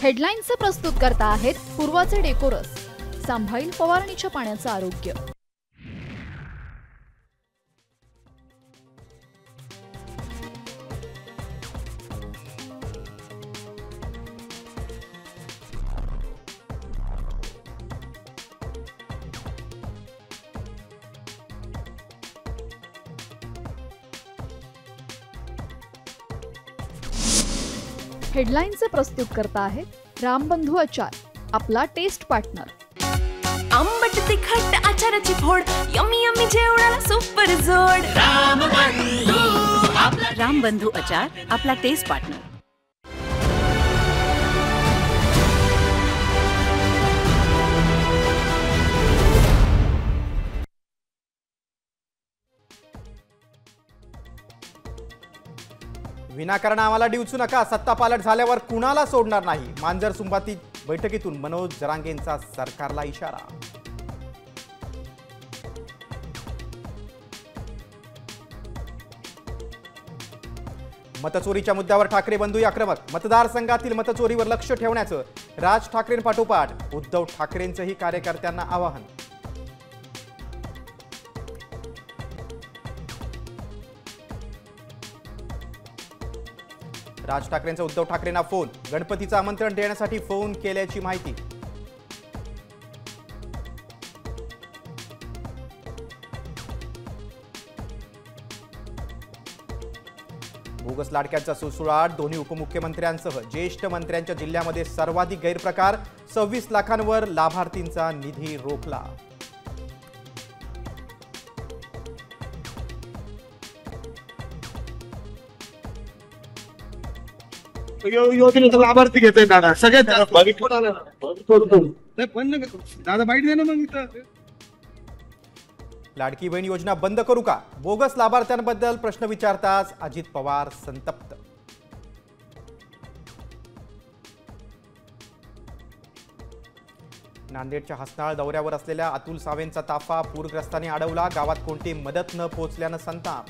हेडलाईन्सचे प्रस्तुत करता आहेत पूर्वाचे डेकोरस. सांभाळील फवारणीच्या पाण्याचं आरोग्य. हेडलाईन्सचे प्रस्तुत करता आहेत रामबंधू आचार, आपला टेस्ट पार्टनर. आंबट तिखट आचाराची फोड, यम्मी यम्मी जेवणाला सुपर जोड. रामबंधू आचार, आपला टेस्ट पार्टनर. विनाकारण आम्हाला डिवचू नका, सत्ता पालट झाल्यावर कुणाला सोडणार नाही. मांजर सुंबाती बैठकीतून मनोज जरांगेंचा सरकारला इशारा. मतचोरीच्या मुद्द्यावर ठाकरे बंधू आक्रमक. मतदारसंघातील मतचोरीवर लक्ष ठेवण्याचं राज ठाकरेंपाठोपाठ उद्धव ठाकरेंचंही कार्यकर्त्यांना आवाहन. राज ठाकरेंचा उद्धव ठाकरेंना फोन. गणपतीचं आमंत्रण देण्यासाठी फोन केल्याची माहिती. बोगस लाडक्यांचा सुळसुळाट. दोन्ही उपमुख्यमंत्र्यांसह ज्येष्ठ मंत्र्यांच्या जिल्ह्यामध्ये सर्वाधिक गैरप्रकार. 26 लाखांवर लाभार्थींचा निधी रोखला. योजनेचा लाभार्थी घेतोय दादा सगळ्यात दादा बाईट दे ना मग इथं. लाडकी बहीण योजना बंद करू का? बोगस लाभार्थ्यांबद्दल प्रश्न विचारताच अजित पवार संतप्त. नांदेडच्या हसनाळ दौऱ्यावर असलेल्या अतुल सावेंचा ताफा पूरग्रस्तांनी अडवला. गावात कोणती मदत न पोहोचल्यानं संताप.